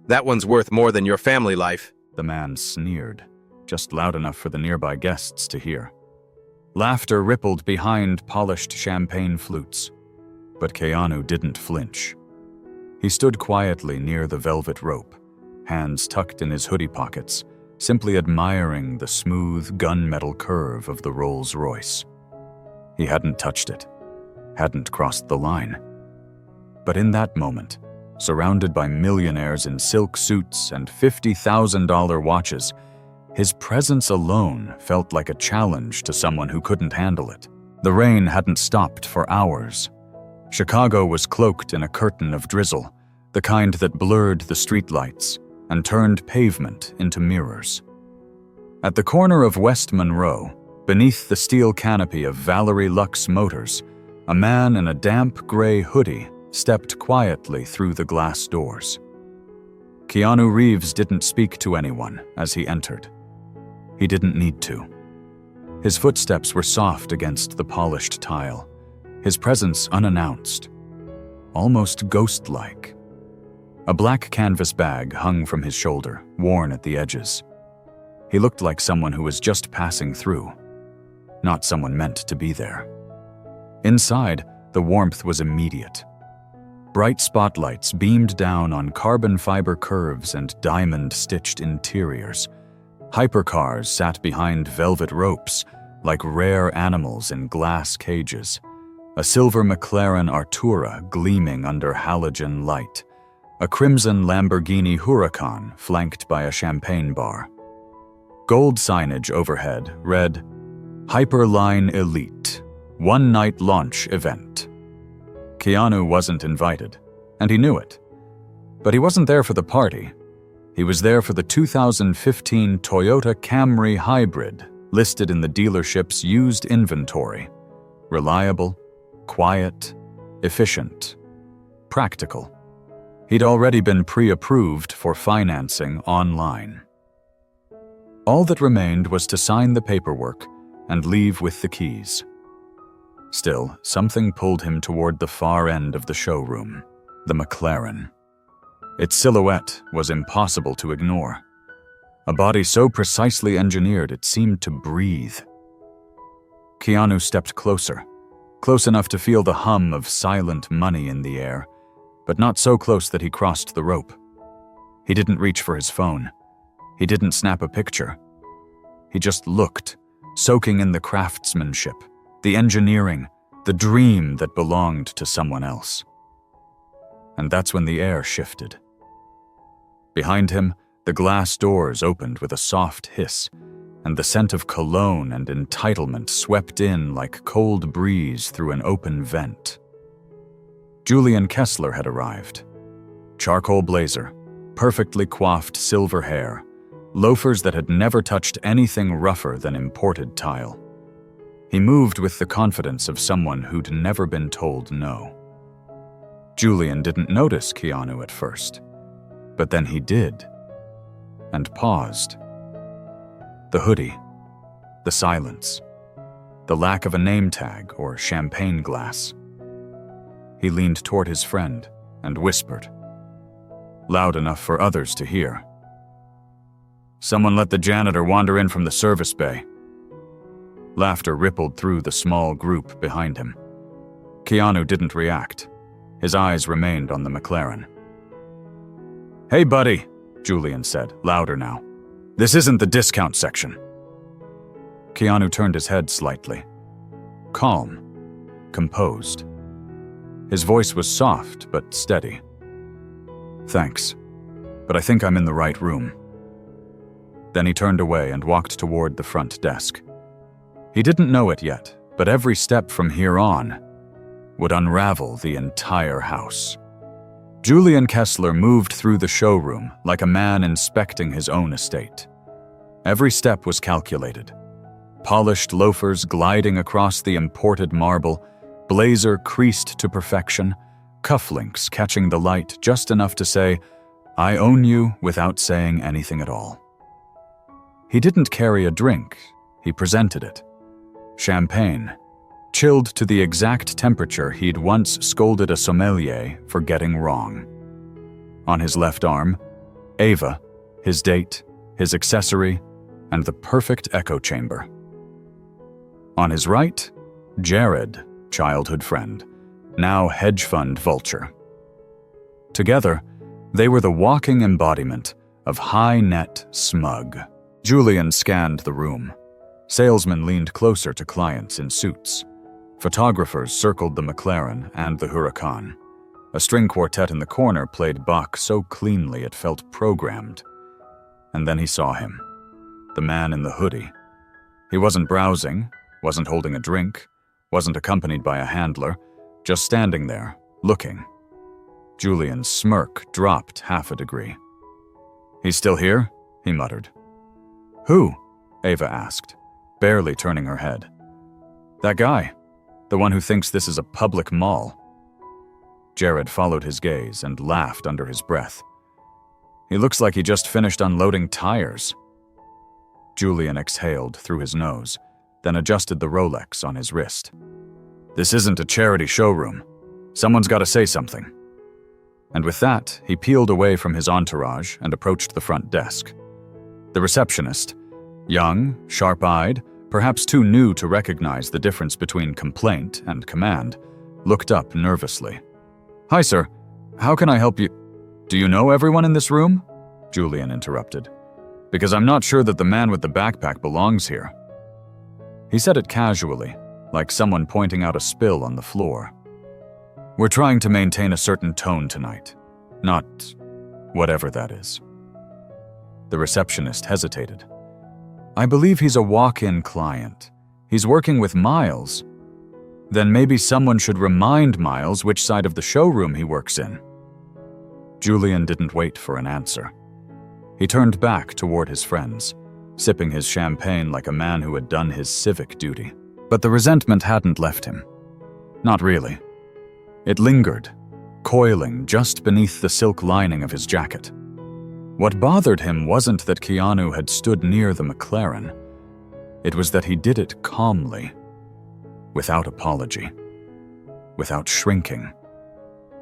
That one's worth more than your family life. The man sneered, just loud enough for the nearby guests to hear. Laughter rippled behind polished champagne flutes, but Keanu didn't flinch. He stood quietly near the velvet rope, hands tucked in his hoodie pockets, simply admiring the smooth gunmetal curve of the Rolls-Royce. He hadn't touched it, hadn't crossed the line. But in that moment, surrounded by millionaires in silk suits and $50,000 watches, his presence alone felt like a challenge to someone who couldn't handle it. The rain hadn't stopped for hours. Chicago was cloaked in a curtain of drizzle, the kind that blurred the streetlights and turned pavement into mirrors. At the corner of West Monroe, beneath the steel canopy of Valerie Lux Motors, a man in a damp gray hoodie stepped quietly through the glass doors. Keanu Reeves didn't speak to anyone as he entered. He didn't need to. His footsteps were soft against the polished tile, his presence unannounced, almost ghost-like. A black canvas bag hung from his shoulder, worn at the edges. He looked like someone who was just passing through, not someone meant to be there. Inside, the warmth was immediate. Bright spotlights beamed down on carbon fiber curves and diamond-stitched interiors. Hypercars sat behind velvet ropes, like rare animals in glass cages. A silver McLaren Artura gleaming under halogen light. A crimson Lamborghini Huracan flanked by a champagne bar. Gold signage overhead read, "Hyperline Elite, one-night launch event." Keanu wasn't invited, and he knew it. But he wasn't there for the party. He was there for the 2015 Toyota Camry Hybrid, listed in the dealership's used inventory. Reliable, quiet, efficient, practical. He'd already been pre-approved for financing online. All that remained was to sign the paperwork and leave with the keys. Still, something pulled him toward the far end of the showroom, the McLaren. Its silhouette was impossible to ignore. A body so precisely engineered it seemed to breathe. Keanu stepped closer, close enough to feel the hum of silent money in the air, but not so close that he crossed the rope. He didn't reach for his phone. He didn't snap a picture. He just looked, soaking in the craftsmanship, the engineering, the dream that belonged to someone else. And that's when the air shifted. Behind him, the glass doors opened with a soft hiss, and the scent of cologne and entitlement swept in like cold breeze through an open vent. Julian Kessler had arrived. Charcoal blazer, perfectly coiffed silver hair, loafers that had never touched anything rougher than imported tile. He moved with the confidence of someone who'd never been told no. Julian didn't notice Keanu at first, but then he did, and paused. The hoodie, the silence, the lack of a name tag or champagne glass. He leaned toward his friend and whispered, loud enough for others to hear. "Someone let the janitor wander in from the service bay." Laughter rippled through the small group behind him. Keanu didn't react. His eyes remained on the McLaren. "Hey, buddy," Julian said, louder now. "This isn't the discount section." Keanu turned his head slightly. Calm, composed. His voice was soft but steady. "Thanks, but I think I'm in the right room." Then he turned away and walked toward the front desk. He didn't know it yet, but every step from here on would unravel the entire house. Julian Kessler moved through the showroom like a man inspecting his own estate. Every step was calculated. Polished loafers gliding across the imported marble, blazer creased to perfection, cufflinks catching the light just enough to say, "I own you," without saying anything at all. He didn't carry a drink, he presented it. Champagne, chilled to the exact temperature he'd once scolded a sommelier for getting wrong. On his left arm, Ava, his date, his accessory, and the perfect echo chamber. On his right, Jared, childhood friend, now hedge fund vulture. Together, they were the walking embodiment of high-net smug. Julian scanned the room. Salesmen leaned closer to clients in suits. Photographers circled the McLaren and the Huracan. A string quartet in the corner played Bach so cleanly it felt programmed. And then he saw him, the man in the hoodie. He wasn't browsing, wasn't holding a drink, wasn't accompanied by a handler, just standing there, looking. Julian's smirk dropped half a degree. "He's still here?" he muttered. "Who?" Ava asked, barely turning her head. "That guy, the one who thinks this is a public mall." Jared followed his gaze and laughed under his breath. "He looks like he just finished unloading tires." Julian exhaled through his nose, then adjusted the Rolex on his wrist. "This isn't a charity showroom. Someone's got to say something." And with that, he peeled away from his entourage and approached the front desk. The receptionist, young, sharp-eyed, perhaps too new to recognize the difference between complaint and command, looked up nervously. "Hi, sir. How can I help you?" "Do you know everyone in this room?" Julian interrupted. "Because I'm not sure that the man with the backpack belongs here." He said it casually, like someone pointing out a spill on the floor. "We're trying to maintain a certain tone tonight, not whatever that is." The receptionist hesitated. "I believe he's a walk-in client. He's working with Miles. Then maybe someone should remind Miles which side of the showroom he works in." Julian didn't wait for an answer. He turned back toward his friends, sipping his champagne like a man who had done his civic duty. But the resentment hadn't left him. Not really. It lingered, coiling just beneath the silk lining of his jacket. What bothered him wasn't that Keanu had stood near the McLaren. It was that he did it calmly, without apology, without shrinking,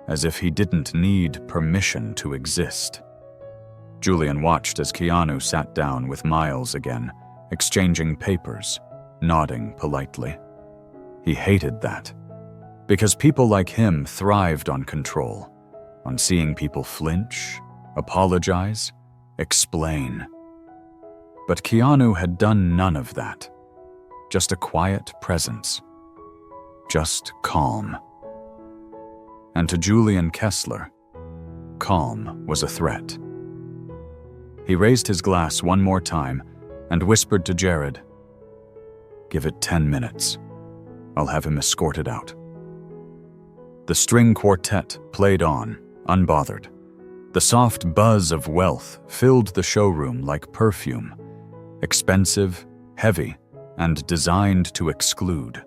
as if he didn't need permission to exist. Julian watched as Keanu sat down with Miles again, exchanging papers, nodding politely. He hated that, because people like him thrived on control, on seeing people flinch, apologize, explain. But Keanu had done none of that. Just a quiet presence. Just calm. And to Julian Kessler, calm was a threat. He raised his glass one more time and whispered to Jared, "Give it 10 minutes. I'll have him escorted out." The string quartet played on, unbothered. The soft buzz of wealth filled the showroom like perfume, expensive, heavy, and designed to exclude.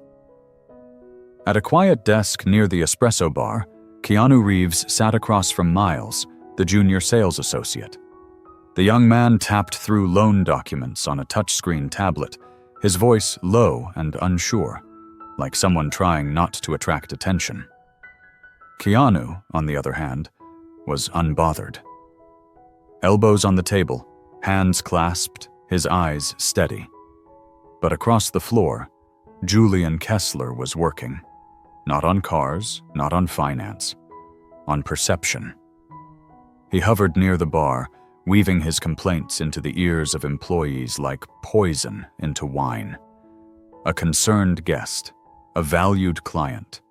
At a quiet desk near the espresso bar, Keanu Reeves sat across from Miles, the junior sales associate. The young man tapped through loan documents on a touchscreen tablet, his voice low and unsure, like someone trying not to attract attention. Keanu, on the other hand, was unbothered. Elbows on the table, hands clasped, his eyes steady. But across the floor, Julian Kessler was working. Not on cars, not on finance, on perception. He hovered near the bar, weaving his complaints into the ears of employees like poison into wine. A concerned guest, a valued client.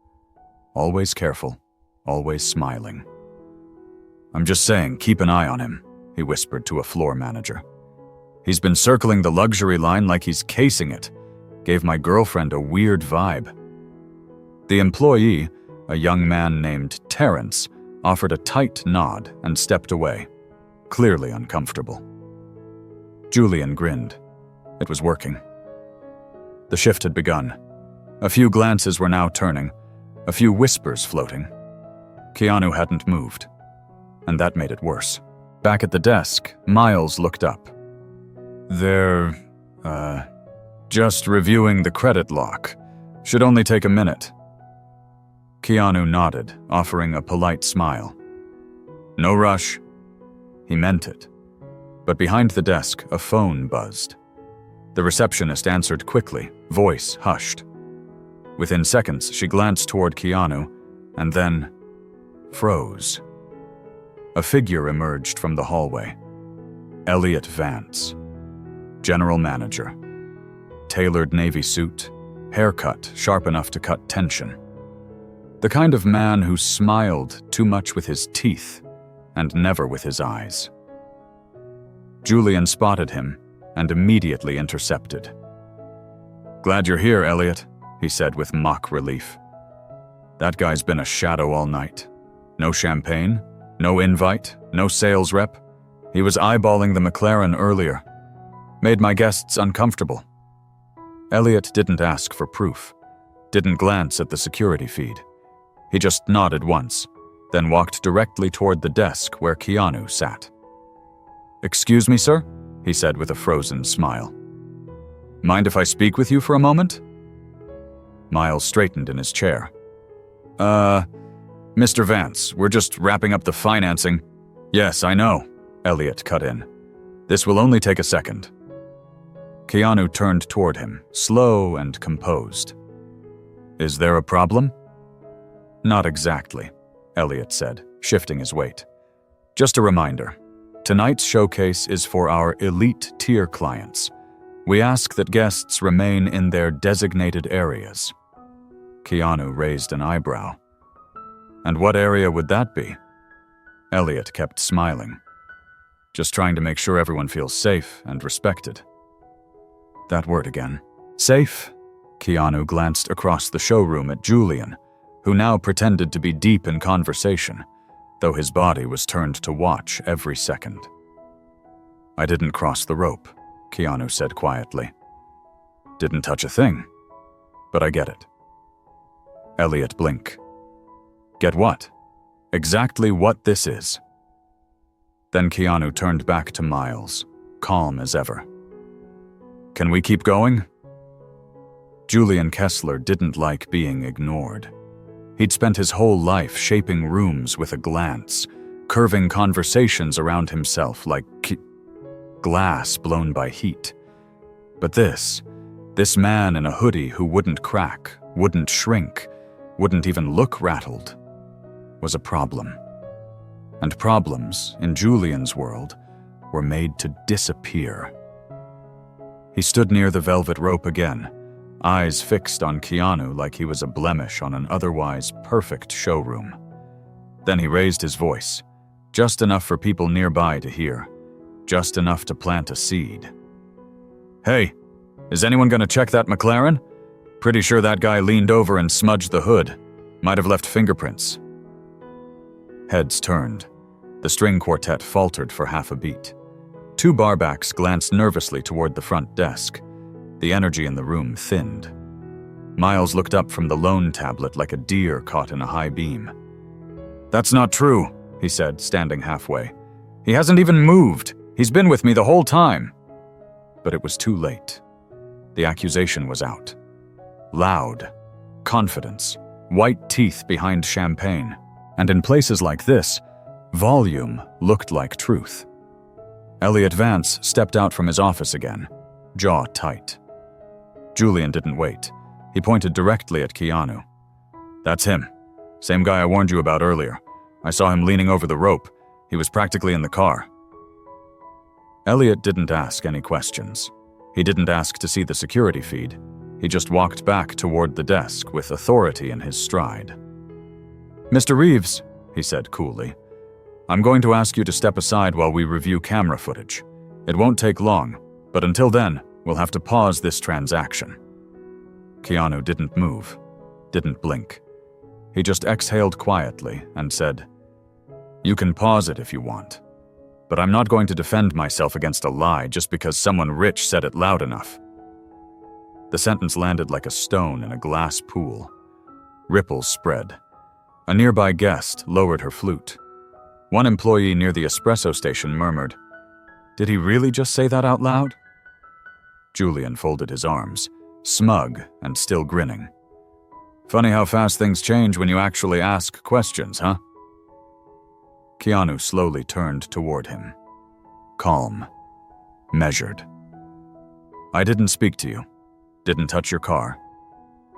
Always careful, always smiling. "I'm just saying, keep an eye on him," he whispered to a floor manager. "He's been circling the luxury line like he's casing it. Gave my girlfriend a weird vibe." The employee, a young man named Terrence, offered a tight nod and stepped away, clearly uncomfortable. Julian grinned. It was working. The shift had begun. A few glances were now turning, a few whispers floating. Keanu hadn't moved, and that made it worse. Back at the desk, Miles looked up. "They're, just reviewing the credit lock. Should only take a minute." Keanu nodded, offering a polite smile. "No rush." He meant it. But behind the desk, a phone buzzed. The receptionist answered quickly, voice hushed. Within seconds, she glanced toward Keanu, and then froze. A figure emerged from the hallway. Elliot Vance, general manager. Tailored navy suit, haircut sharp enough to cut tension. The kind of man who smiled too much with his teeth and never with his eyes. Julian spotted him and immediately intercepted. "Glad you're here, Elliot," he said with mock relief. "That guy's been a shadow all night. No champagne, no invite, no sales rep. He was eyeballing the McLaren earlier. Made my guests uncomfortable." Elliot didn't ask for proof, didn't glance at the security feed. He just nodded once, then walked directly toward the desk where Keanu sat. "Excuse me, sir?" he said with a frozen smile. "Mind if I speak with you for a moment?" Miles straightened in his chair. Mr. Vance, we're just wrapping up the financing." "Yes, I know," Elliot cut in. "This will only take a second." Keanu turned toward him, slow and composed. "Is there a problem?" "Not exactly," Elliot said, shifting his weight. "Just a reminder. Tonight's showcase is for our elite tier clients. We ask that guests remain in their designated areas." Keanu raised an eyebrow. "And what area would that be?" Elliot kept smiling. "Just trying to make sure everyone feels safe and respected." That word again. Safe? Keanu glanced across the showroom at Julian, who now pretended to be deep in conversation, though his body was turned to watch every second. "I didn't cross the rope," Keanu said quietly. "Didn't touch a thing. But I get it." Elliot blinked. "Get what?" "Exactly what this is." Then Keanu turned back to Miles, calm as ever. "Can we keep going?" Julian Kessler didn't like being ignored. He'd spent his whole life shaping rooms with a glance, curving conversations around himself like glass blown by heat. But this man in a hoodie who wouldn't crack, wouldn't shrink, wouldn't even look rattled, was a problem. And problems, in Julian's world, were made to disappear. He stood near the velvet rope again, eyes fixed on Keanu like he was a blemish on an otherwise perfect showroom. Then he raised his voice, just enough for people nearby to hear, just enough to plant a seed. "Hey, is anyone gonna check that McLaren? Pretty sure that guy leaned over and smudged the hood. Might have left fingerprints." Heads turned. The string quartet faltered for half a beat. Two barbacks glanced nervously toward the front desk. The energy in the room thinned. Miles looked up from the loan tablet like a deer caught in a high beam. "That's not true," he said, standing halfway. "He hasn't even moved. He's been with me the whole time." But it was too late. The accusation was out. Loud, confidence, white teeth behind champagne, and in places like this, volume looked like truth. Elliot Vance stepped out from his office again, jaw tight. Julian didn't wait. He pointed directly at Keanu. "That's him. Same guy I warned you about earlier. I saw him leaning over the rope. He was practically in the car." Elliot didn't ask any questions. He didn't ask to see the security feed. He just walked back toward the desk with authority in his stride. "Mr. Reeves," he said coolly, "I'm going to ask you to step aside while we review camera footage. It won't take long, but until then, we'll have to pause this transaction." Keanu didn't move, didn't blink. He just exhaled quietly and said, "You can pause it if you want, but I'm not going to defend myself against a lie just because someone rich said it loud enough." The sentence landed like a stone in a glass pool. Ripples spread. A nearby guest lowered her flute. One employee near the espresso station murmured, "Did he really just say that out loud?" Julian folded his arms, smug and still grinning. "Funny how fast things change when you actually ask questions, huh?" Keanu slowly turned toward him. Calm. Measured. I didn't speak to you. Didn't touch your car.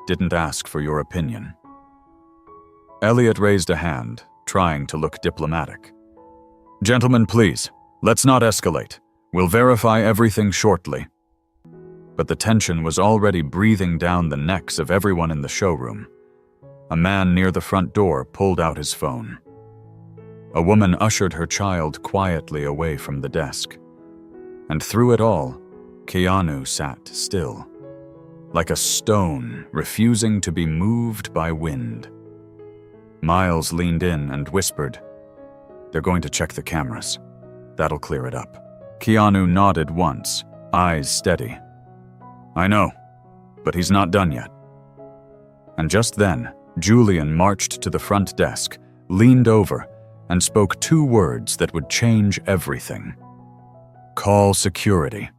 Didn't ask for your opinion. Elliot raised a hand, trying to look diplomatic. Gentlemen, please, let's not escalate. We'll verify everything shortly. But the tension was already breathing down the necks of everyone in the showroom. A man near the front door pulled out his phone. A woman ushered her child quietly away from the desk. And through it all, Keanu sat still, like a stone refusing to be moved by wind. Miles leaned in and whispered, "They're going to check the cameras. That'll clear it up." Keanu nodded once, eyes steady. "I know, but he's not done yet." And just then, Julian marched to the front desk, leaned over, and spoke 2 words that would change everything. "Call security."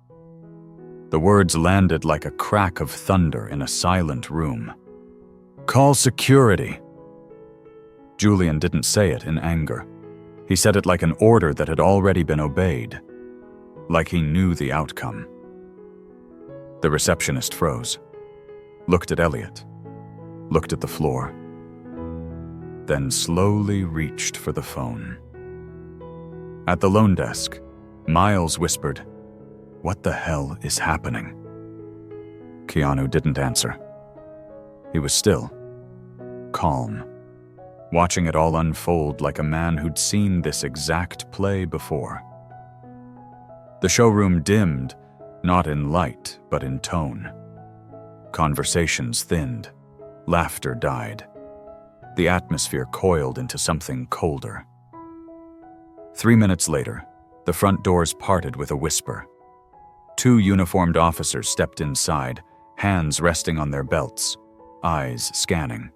The words landed like a crack of thunder in a silent room. "Call security." Julian didn't say it in anger. He said it like an order that had already been obeyed, like he knew the outcome. The receptionist froze, looked at Elliot, looked at the floor, then slowly reached for the phone. At the loan desk, Miles whispered, "What the hell is happening?" Keanu didn't answer. He was still, calm, watching it all unfold like a man who'd seen this exact play before. The showroom dimmed, not in light, but in tone. Conversations thinned, laughter died. The atmosphere coiled into something colder. 3 minutes later, the front doors parted with a whisper. 2 uniformed officers stepped inside, hands resting on their belts, eyes scanning.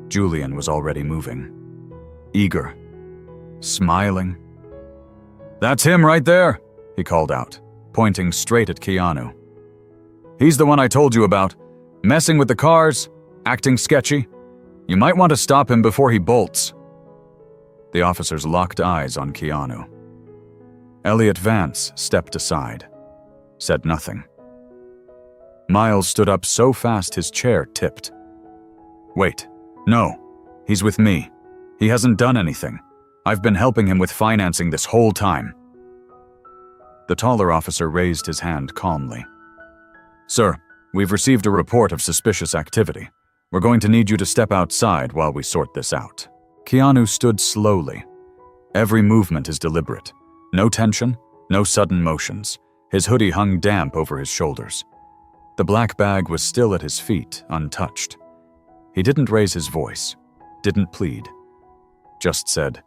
Julian was already moving, eager, smiling. "That's him right there," he called out, pointing straight at Keanu. "He's the one I told you about, messing with the cars, acting sketchy. You might want to stop him before he bolts." The officers locked eyes on Keanu. Elliot Vance stepped aside, said nothing. Miles stood up so fast his chair tipped. "Wait, no, he's with me. He hasn't done anything. I've been helping him with financing this whole time." The taller officer raised his hand calmly. "Sir, we've received a report of suspicious activity. We're going to need you to step outside while we sort this out." Keanu stood slowly. Every movement is deliberate. No tension, no sudden motions. His hoodie hung damp over his shoulders. The black bag was still at his feet, untouched. He didn't raise his voice, didn't plead. Just said,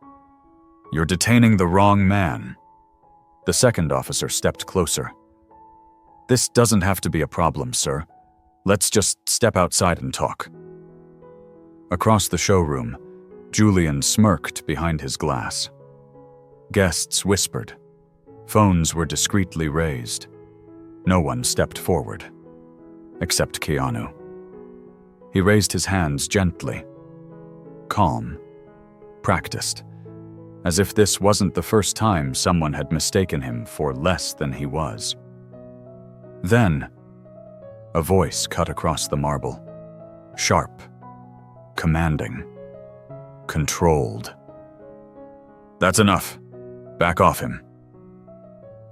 "You're detaining the wrong man." The second officer stepped closer. "This doesn't have to be a problem, sir. Let's just step outside and talk." Across the showroom, Julian smirked behind his glass. Guests whispered. Phones were discreetly raised. No one stepped forward, except Keanu. He raised his hands gently, calm, practiced, as if this wasn't the first time someone had mistaken him for less than he was. Then, a voice cut across the marble, sharp, commanding, controlled. "That's enough. Back off him."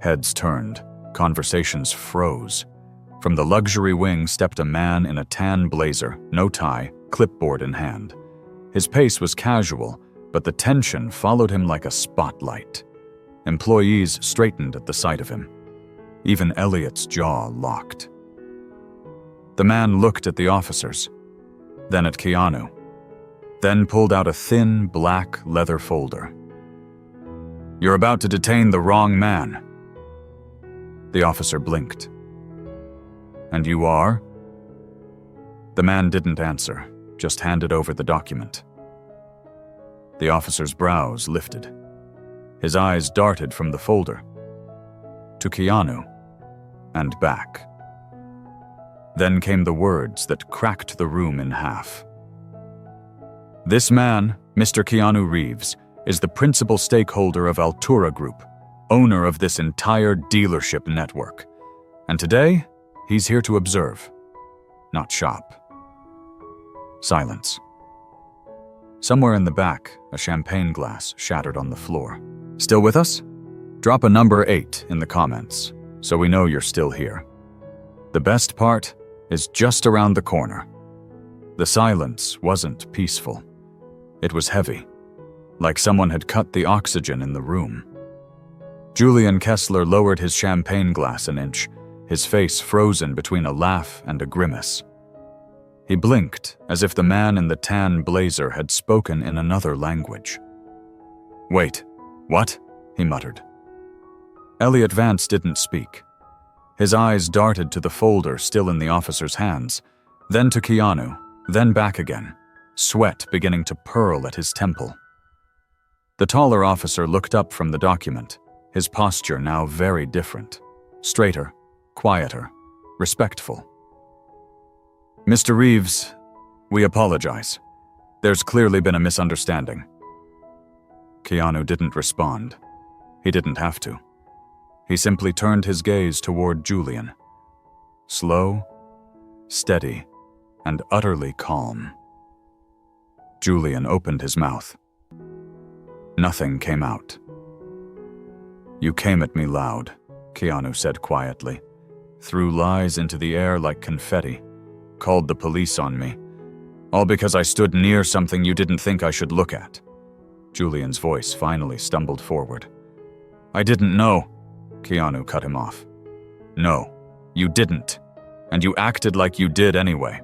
Heads turned, conversations froze. From the luxury wing stepped a man in a tan blazer, no tie, clipboard in hand. His pace was casual, but the tension followed him like a spotlight. Employees straightened at the sight of him. Even Elliot's jaw locked. The man looked at the officers, then at Keanu, then pulled out a thin, black leather folder. "You're about to detain the wrong man." The officer blinked. "And you are?" The man didn't answer, just handed over the document. The officer's brows lifted. His eyes darted from the folder to Keanu and back. Then came the words that cracked the room in half. "This man, Mr. Keanu Reeves, is the principal stakeholder of Altura Group, owner of this entire dealership network. And today, he's here to observe, not shop. Silence. Somewhere in the back, a champagne glass shattered on the floor. Still with us? Drop a number 8 in the comments, so we know you're still here. The best part is just around the corner. The silence wasn't peaceful. It was heavy, like someone had cut the oxygen in the room. Julian Kessler lowered his champagne glass an inch, his face frozen between a laugh and a grimace. He blinked as if the man in the tan blazer had spoken in another language. "Wait, what?" he muttered. Elliot Vance didn't speak. His eyes darted to the folder still in the officer's hands, then to Keanu, then back again, sweat beginning to purl at his temple. The taller officer looked up from the document, his posture now very different. Straighter, quieter, respectful. "Mr. Reeves, we apologize. There's clearly been a misunderstanding." Keanu didn't respond. He didn't have to. He simply turned his gaze toward Julian. Slow, steady, and utterly calm. Julian opened his mouth. Nothing came out. "You came at me loud," Keanu said quietly, threw lies into the air like confetti, called the police on me, all because I stood near something you didn't think I should look at. Julian's voice finally stumbled forward. "I didn't know," Keanu cut him off. "No, you didn't, and you acted like you did anyway."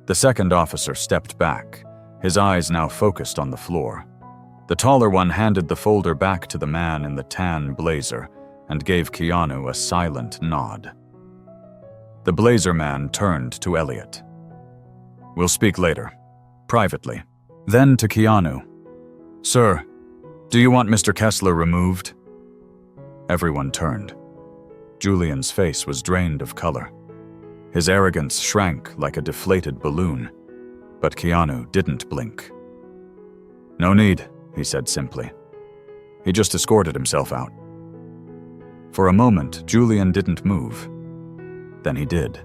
The second officer stepped back, his eyes now focused on the floor. The taller one handed the folder back to the man in the tan blazer and gave Keanu a silent nod. The blazer man turned to Elliot. "We'll speak later, privately." Then to Keanu. "Sir, do you want Mr. Kessler removed?" Everyone turned. Julian's face was drained of color. His arrogance shrank like a deflated balloon, but Keanu didn't blink. "No need," he said simply. He just escorted himself out. For a moment, Julian didn't move. Then he did.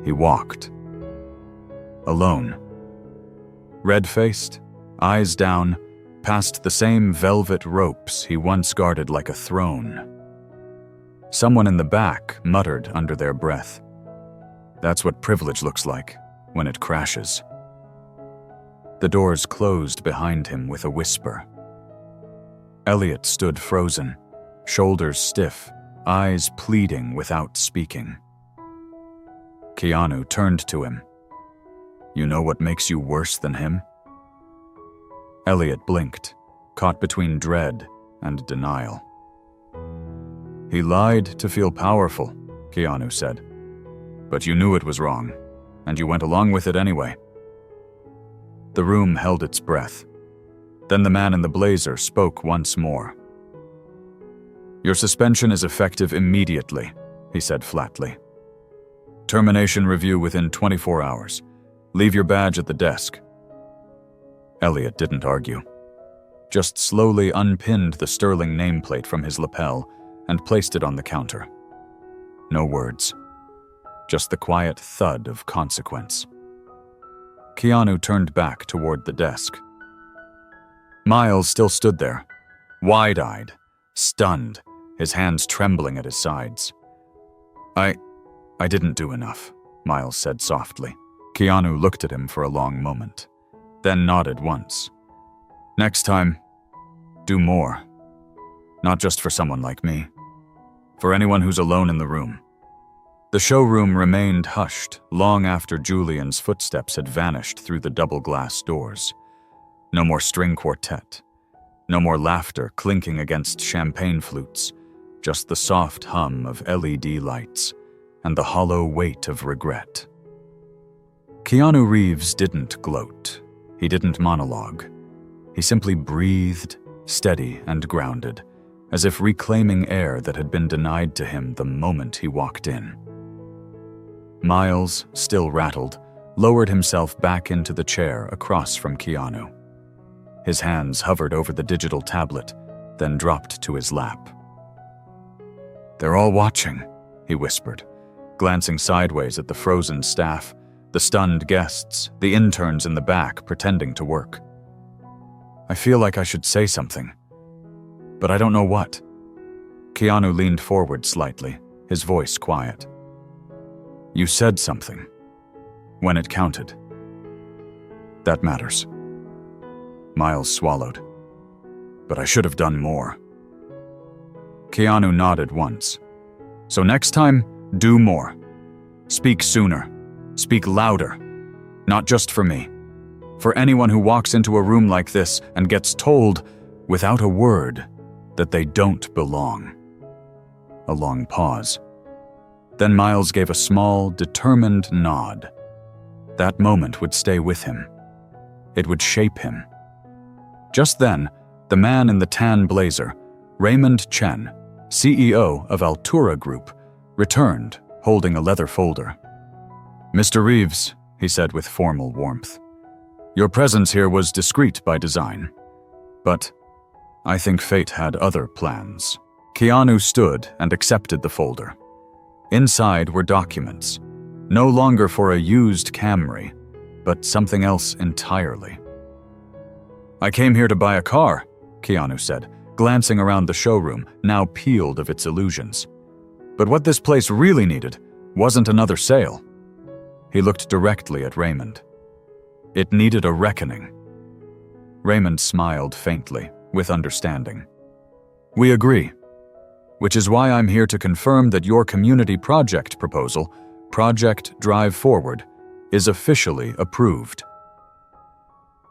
He walked. Alone. Red-faced, eyes down, past the same velvet ropes he once guarded like a throne. Someone in the back muttered under their breath. That's what privilege looks like when it crashes. The doors closed behind him with a whisper. Elliot stood frozen, shoulders stiff, eyes pleading without speaking. Keanu turned to him. "You know what makes you worse than him?" Elliot blinked, caught between dread and denial. "He lied to feel powerful," Keanu said. "But you knew it was wrong, and you went along with it anyway." The room held its breath. Then the man in the blazer spoke once more. "Your suspension is effective immediately," he said flatly. "Termination review within 24 hours. Leave your badge at the desk." Elliot didn't argue. Just slowly unpinned the sterling nameplate from his lapel and placed it on the counter. No words. Just the quiet thud of consequence. Keanu turned back toward the desk. Miles still stood there, wide-eyed, stunned, his hands trembling at his sides. I didn't do enough," Miles said softly. Keanu looked at him for a long moment, then nodded once. "Next time, do more. Not just for someone like me. For anyone who's alone in the room." The showroom remained hushed long after Julian's footsteps had vanished through the double-glass doors. No more string quartet. No more laughter clinking against champagne flutes. Just the soft hum of LED lights and the hollow weight of regret. Keanu Reeves didn't gloat. He didn't monologue. He simply breathed, steady and grounded, as if reclaiming air that had been denied to him the moment he walked in. Miles, still rattled, lowered himself back into the chair across from Keanu. His hands hovered over the digital tablet, then dropped to his lap. "They're all watching," he whispered, glancing sideways at the frozen staff, the stunned guests, the interns in the back pretending to work. "I feel like I should say something, but I don't know what." Keanu leaned forward slightly, his voice quiet. "You said something. When it counted. That matters." Miles swallowed. "But I should have done more." Keanu nodded once. "So next time, do more. Speak sooner. Speak louder. Not just for me. For anyone who walks into a room like this and gets told, without a word, that they don't belong." A long pause. Then Miles gave a small, determined nod. That moment would stay with him. It would shape him. Just then, the man in the tan blazer, Raymond Chen, CEO of Altura Group, returned, holding a leather folder. "Mr. Reeves," he said with formal warmth, "your presence here was discreet by design. But I think fate had other plans." Keanu stood and accepted the folder. Inside were documents, no longer for a used Camry, but something else entirely. "I came here to buy a car," Keanu said, glancing around the showroom, now peeled of its illusions. "But what this place really needed wasn't another sale." He looked directly at Raymond. "It needed a reckoning." Raymond smiled faintly, with understanding. "We agree. Which is why I'm here to confirm that your community project proposal, Project Drive Forward, is officially approved."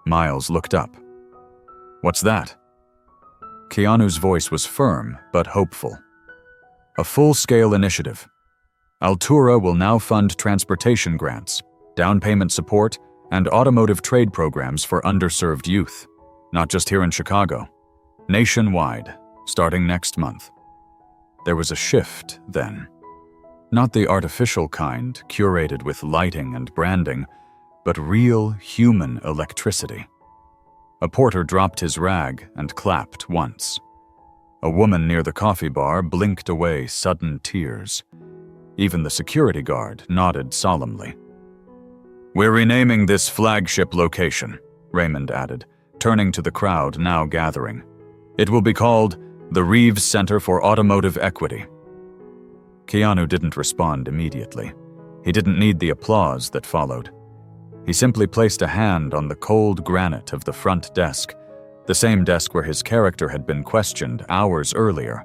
Miles looked up. "What's that?" Keanu's voice was firm but hopeful. "A full-scale initiative. Altura will now fund transportation grants, down payment support, and automotive trade programs for underserved youth, not just here in Chicago, nationwide, starting next month." There was a shift then. Not the artificial kind, curated with lighting and branding, but real human electricity. A porter dropped his rag and clapped once. A woman near the coffee bar blinked away sudden tears. Even the security guard nodded solemnly. "We're renaming this flagship location," Raymond added, turning to the crowd now gathering. "It will be called the Reeves Center for Automotive Equity." Keanu didn't respond immediately. He didn't need the applause that followed. He simply placed a hand on the cold granite of the front desk, the same desk where his character had been questioned hours earlier,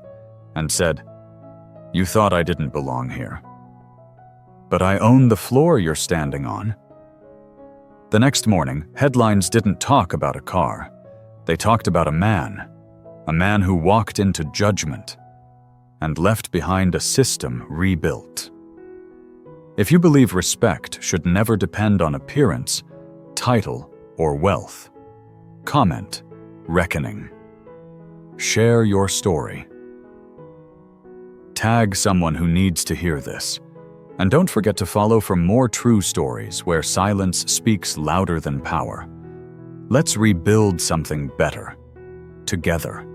and said, "You thought I didn't belong here. But I own the floor you're standing on." The next morning, headlines didn't talk about a car. They talked about a man who walked into judgment and left behind a system rebuilt. If you believe respect should never depend on appearance, title, or wealth, comment, reckoning. Share your story. Tag someone who needs to hear this. And don't forget to follow for more true stories where silence speaks louder than power. Let's rebuild something better, together.